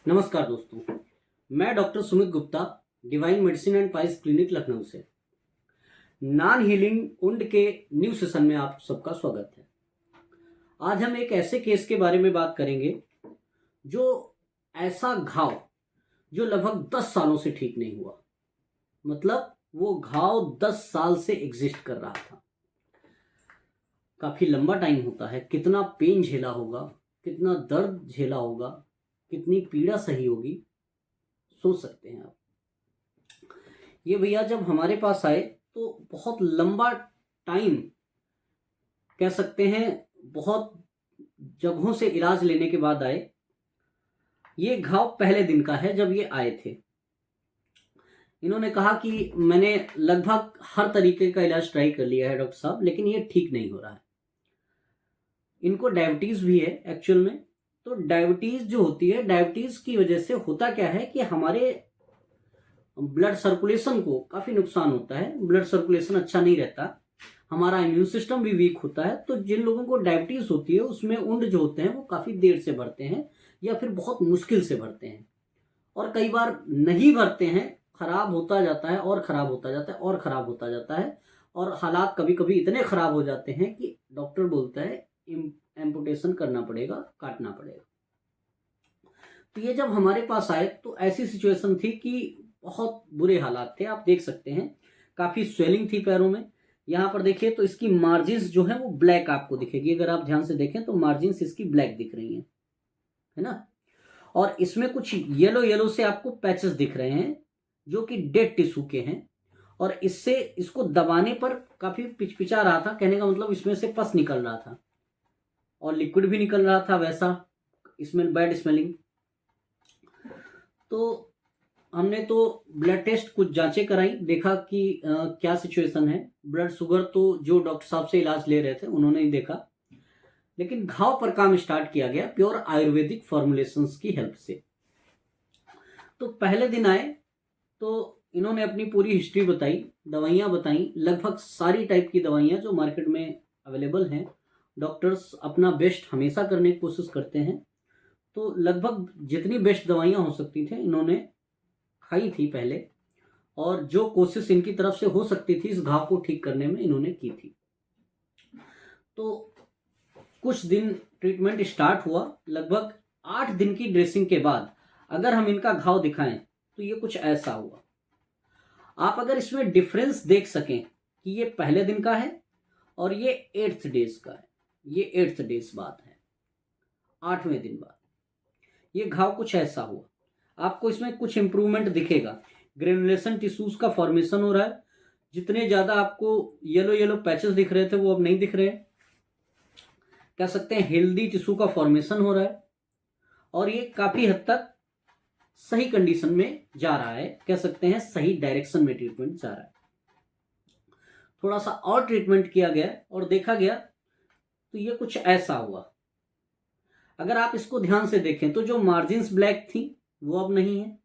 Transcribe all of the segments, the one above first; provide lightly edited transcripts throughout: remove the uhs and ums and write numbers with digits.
नमस्कार दोस्तों, मैं doctor Sumit Gupta divine medicine and piles clinic Lucknow से नॉन हीलिंग वुंड के न्यू सेशन में आप सबका स्वागत है। आज हम एक ऐसे केस के बारे में बात करेंगे जो ऐसा घाव जो लगभग 10 सालों से ठीक नहीं हुआ। मतलब वो घाव 10 साल से एग्जिस्ट कर रहा था। काफी लंबा टाइम होता है। कितना पेन झेला होगा, कितना दर्द झेला होगा, कितनी पीड़ा सही होगी, सोच सकते हैं आप। ये भैया जब हमारे पास आए तो बहुत लंबा टाइम कह सकते हैं, बहुत जगहों से इलाज लेने के बाद आए। ये घाव पहले दिन का है जब ये आए थे। इन्होंने कहा कि मैंने लगभग हर तरीके का इलाज ट्राई कर लिया है डॉक्टर साहब, लेकिन ये ठीक नहीं हो रहा है। इनको डायबिटीज भी है एक्चुअल में। तो डायबिटीज जो होती है, डायबिटीज की वजह से होता क्या है कि हमारे ब्लड सर्कुलेशन को काफी नुकसान होता है। ब्लड सर्कुलेशन अच्छा नहीं रहता, हमारा इम्यून सिस्टम भी वीक होता है। तो जिन लोगों को डायबिटीज होती है उसमें उंड जो होते हैं वो काफी देर से भरते हैं या फिर बहुत मुश्किल से भरते हैं, और कई बार नहीं भरते हैं, खराब होता जाता है और खराब होता जाता है और खराब होता जाता है, और हालात कभी कभी इतने खराब हो जाते हैं कि डॉक्टर बोलता है एम्पुटेशन करना पड़ेगा, काटना पड़ेगा। तो ये जब हमारे पास आए तो ऐसी सिचुएशन थी कि बहुत बुरे हालात थे। आप देख सकते हैं काफी स्वेलिंग थी पैरों में। यहाँ पर देखिए तो इसकी मार्जिन्स जो है वो ब्लैक आपको दिखेगी। अगर आप ध्यान से देखें तो मार्जिन्स इसकी ब्लैक दिख रही हैं, है ना। और इसमें कुछ येलो येलो से आपको पैचेस दिख रहे हैं जो कि डेड टिश्यू के हैं, और इससे इसको दबाने पर काफी पिचपिचा रहा था। कहने का मतलब इसमें से पस निकल रहा था और लिक्विड भी निकल रहा था, वैसा इसमें बैड स्मेलिंग। तो हमने तो ब्लड टेस्ट कुछ जांचें कराई, देखा कि क्या सिचुएशन है। ब्लड शुगर तो जो डॉक्टर साहब से इलाज ले रहे थे उन्होंने ही देखा, लेकिन घाव पर काम स्टार्ट किया गया प्योर आयुर्वेदिक फॉर्मुलेशंस की हेल्प से। तो पहले दिन आए तो इन्होंने अपनी पूरी हिस्ट्री बताई, दवाइयाँ बताई, लगभग सारी टाइप की दवाइयाँ जो मार्केट में अवेलेबल हैं। डॉक्टर्स अपना बेस्ट हमेशा करने की कोशिश करते हैं। तो लगभग जितनी बेस्ट दवाइयाँ हो सकती थी इन्होंने खाई थी पहले, और जो कोशिश इनकी तरफ से हो सकती थी इस घाव को ठीक करने में इन्होंने की थी। तो कुछ दिन ट्रीटमेंट स्टार्ट हुआ। लगभग 8 दिन की ड्रेसिंग के बाद अगर हम इनका घाव दिखाएं तो ये कुछ ऐसा हुआ। आप अगर इसमें डिफरेंस देख सकें कि ये पहले दिन का है और ये 8th डेज का है, ये 8th डेज बाद है, 8वें दिन बाद ये घाव कुछ ऐसा हुआ। आपको इसमें कुछ इंप्रूवमेंट दिखेगा। ग्रेनुलेशन टिश्यूज का फॉर्मेशन हो रहा है। जितने ज्यादा आपको येलो येलो पैचेस दिख रहे थे वो अब नहीं दिख रहे। कह सकते हैं हेल्दी टिश्यू का फॉर्मेशन हो रहा है, और ये काफी हद तक सही कंडीशन में जा रहा है। कह सकते हैं सही डायरेक्शन में ट्रीटमेंट जा रहा है। थोड़ा सा और ट्रीटमेंट किया गया और देखा गया तो ये कुछ ऐसा हुआ। अगर आप इसको ध्यान से देखें तो जो मार्जिन्स ब्लैक थी वो अब नहीं है।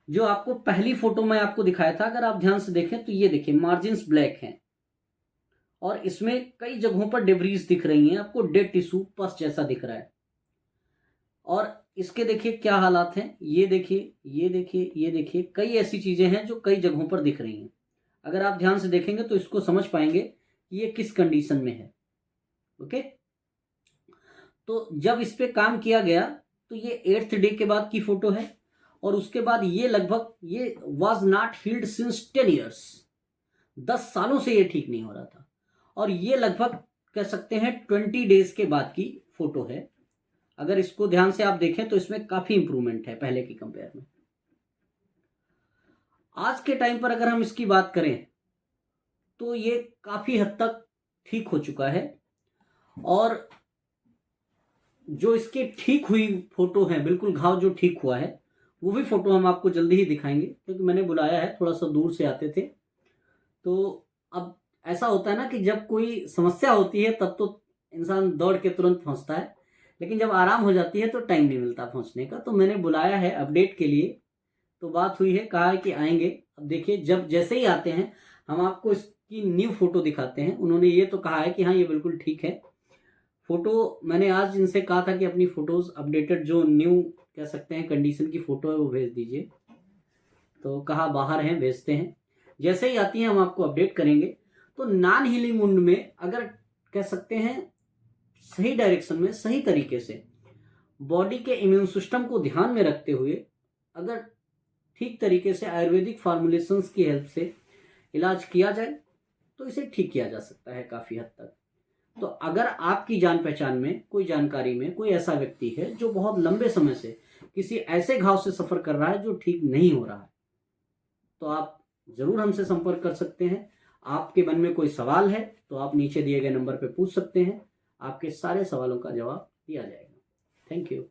जो आपको पहली फोटो में आपको दिखाया था, अगर आप ध्यान से देखें तो ये देखिए मार्जिन्स ब्लैक हैं, और इसमें कई जगहों पर डिब्रीज दिख रही हैं। आपको डेड टिश्यू पस जैसा दिख रहा है। और इसके देखिए क्या हालात हैं, ये देखिए, ये देखिए, ये देखिए, कई ऐसी चीजें हैं जो कई जगहों पर दिख रही हैं। अगर आप ध्यान से देखेंगे तो इसको समझ पाएंगे कि ये किस कंडीशन में है। ओके, तो जब इस पे काम किया गया तो ये 8th डे के बाद की फोटो है, और उसके बाद ये लगभग ये was not healed since 10 years, 10 सालों से ये ठीक नहीं हो रहा था। और ये लगभग कह सकते हैं 20 डेज के बाद की फोटो है। अगर इसको ध्यान से आप देखें तो इसमें काफी इंप्रूवमेंट है पहले की कंपेयर में। आज के टाइम पर अगर हम इसकी बात करें तो ये काफी हद तक ठीक हो चुका है। और जो इसकी ठीक हुई फोटो है, बिल्कुल घाव जो ठीक हुआ है, वो भी फोटो हम आपको जल्दी ही दिखाएंगे, क्योंकि मैंने बुलाया है, थोड़ा सा दूर से आते थे। तो अब ऐसा होता है ना कि जब कोई समस्या होती है तब तो इंसान दौड़ के तुरंत पहुंचता है, लेकिन जब आराम हो जाती है तो टाइम नहीं मिलता पहुंचने का। तो मैंने बुलाया है अपडेट के लिए। तो बात हुई है, कहा है कि आएंगे। अब देखिए जब जैसे ही आते हैं हम आपको इसकी न्यू फोटो दिखाते हैं। उन्होंने ये तो कहा है कि हाँ ये बिल्कुल ठीक है, फ़ोटो मैंने आज इनसे कहा था कि अपनी फ़ोटोज़ अपडेटेड जो न्यू कह सकते हैं कंडीशन की फ़ोटो है वो भेज दीजिए, तो कहा बाहर हैं, भेजते हैं। जैसे ही आती हैं हम आपको अपडेट करेंगे। तो नॉन हीलिंग वुंड में अगर कह सकते हैं सही डायरेक्शन में, सही तरीके से बॉडी के इम्यून सिस्टम को ध्यान में रखते हुए अगर ठीक तरीके से आयुर्वेदिक फार्मुलेशंस की हेल्प से इलाज किया जाए तो इसे ठीक किया जा सकता है काफ़ी हद तक। तो अगर आपकी जान पहचान में कोई जानकारी में कोई ऐसा व्यक्ति है जो बहुत लंबे समय से किसी ऐसे घाव से सफ़र कर रहा है जो ठीक नहीं हो रहा है, तो आप ज़रूर हमसे संपर्क कर सकते हैं। आपके मन में कोई सवाल है तो आप नीचे दिए गए नंबर पर पूछ सकते हैं, आपके सारे सवालों का जवाब दिया जाएगा। Thank you.